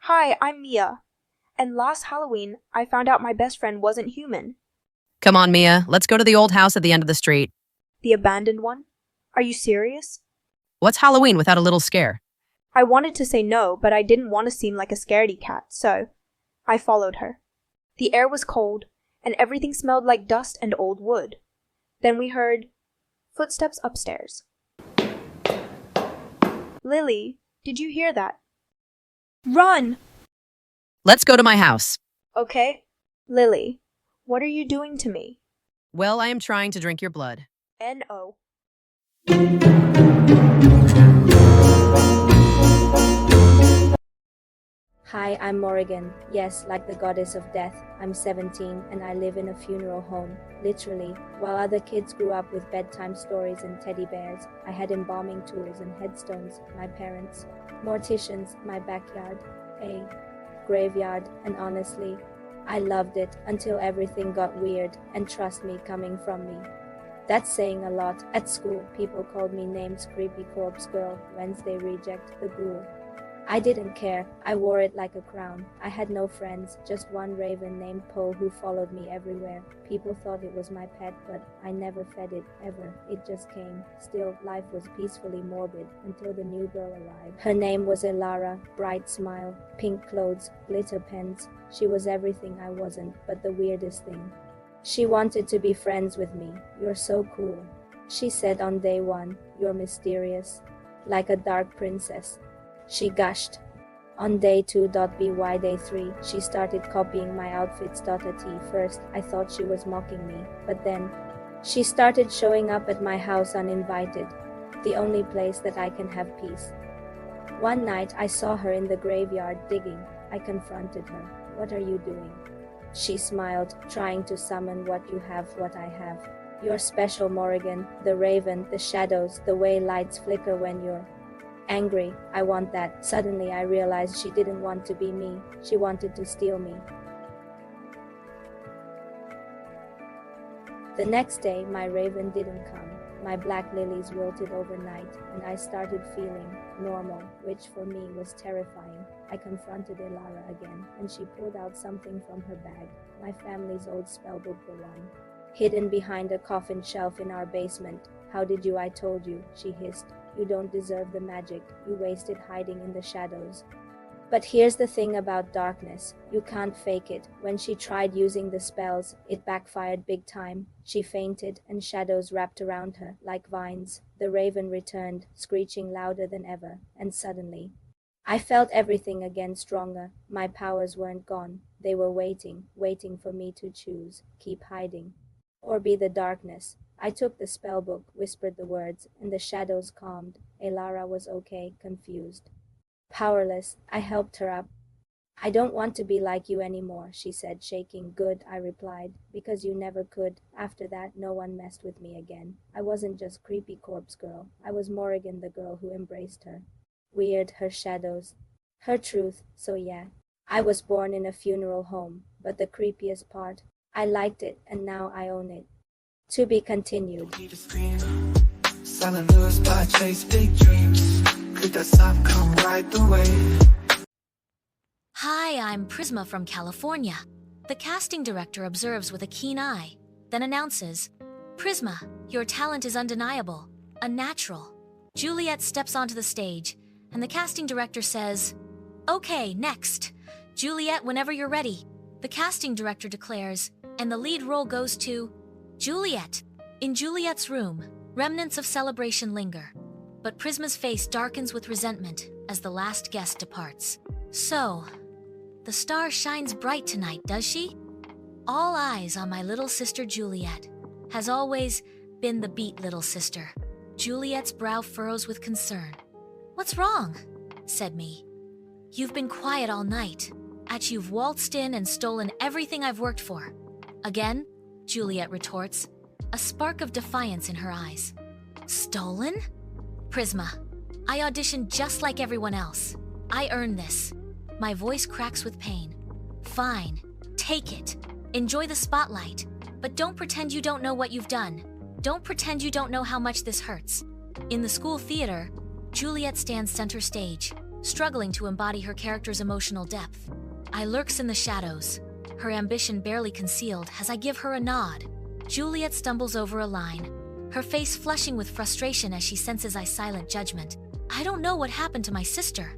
Hi, I'm Mia. And last Halloween, I found out my best friend wasn't human. Come on, Mia. Let's go to the old house at the end of the street. The abandoned one? Are you serious? What's Halloween without a little scare? I wanted to say no, but I didn't want to seem like a scaredy cat, so I followed her. The air was cold, and everything smelled like dust and old wood. Then we heard footsteps upstairs. Lily, did you hear that? Run! Let's go to my house. Okay. Lily, what are you doing to me? Well, I am trying to drink your blood. N-O. Hi, I'm Morrigan. Yes, like the goddess of death. I'm 17 and I live in a funeral home. Literally, while other kids grew up with bedtime stories and teddy bears, I had embalming tools and headstones, my parents, morticians, my backyard, a graveyard, and honestly, I loved it until everything got weird, and trust me, coming from me. That's saying a lot. At school, people called me names: Creepy Corpse Girl, Wednesday Reject, the Ghoul. I didn't care. I wore it like a crown. I had no friends, just one raven named Poe who followed me everywhere. People thought it was my pet, but I never fed it, ever. It just came. Still, life was peacefully morbid until the new girl arrived. Her name was Elara, bright smile, pink clothes, glitter pens. She was everything I wasn't, but the weirdest thing. She wanted to be friends with me. You're so cool, she said on day one. You're mysterious, like a dark princess, she gushed. On day 2.by day 3, she started copying my outfits. At first, I thought she was mocking me, but then she started showing up at my house uninvited, the only place that I can have peace. One night, I saw her in the graveyard digging. I confronted her. What are you doing? She smiled, trying to summon what you have, what I have. You're special, Morrigan. The raven, the shadows, the way lights flicker when you're angry. I want that. Suddenly I realized she didn't want to be me. She wanted to steal me. The next day, my raven didn't come. My black lilies wilted overnight, and I started feeling normal, which for me was terrifying. I confronted Elara again, and she pulled out something from her bag, my family's old spellbook, the one hidden behind a coffin shelf in our basement. How did you? I told you, she hissed. You don't deserve the magic. You wasted hiding in the shadows. But here's the thing about darkness. You can't fake it. When she tried using the spells, it backfired big time. She fainted, and shadows wrapped around her like vines. The raven returned, screeching louder than ever, and suddenly I felt everything again, stronger. My powers weren't gone. They were waiting for me to choose. Keep hiding, or be the darkness. I took the spellbook, whispered the words, and the shadows calmed. Elara was okay, confused, powerless. I helped her up. I don't want to be like you anymore, she said, shaking. Good, I replied, because you never could. After that, no one messed with me again. I wasn't just Creepy Corpse Girl. I was Morrigan, the girl who embraced her. Weird, her shadows, her truth. So yeah, I was born in a funeral home, but the creepiest part, I liked it, and now I own it. To be continued. Selling lures, but chase big dreams. Could that stop, come right the way. Hi, I'm Prisma from California. The casting director observes with a keen eye, then announces, Prisma, your talent is undeniable, a natural. Juliet steps onto the stage, and the casting director says, Okay, next. Juliet, whenever you're ready. The casting director declares, and the lead role goes to Juliet. In Juliet's room, remnants of celebration linger, but Prisma's face darkens with resentment as the last guest departs. So, the star shines bright tonight, does she? All eyes on my little sister Juliet. Has always been the beat little sister. Juliet's brow furrows with concern. What's wrong? Said me. You've been quiet all night. You've waltzed in and stolen everything I've worked for. Again? Juliet retorts, a spark of defiance in her eyes. Stolen? Prisma, I auditioned just like everyone else. I earned this. My voice cracks with pain. Fine, take it. Enjoy the spotlight. But don't pretend you don't know what you've done. Don't pretend you don't know how much this hurts. In the school theater, Juliet stands center stage, struggling to embody her character's emotional depth. I lurks in the shadows, her ambition barely concealed as I give her a nod. Juliet stumbles over a line, her face flushing with frustration as she senses I silent judgment. I don't know what happened to my sister.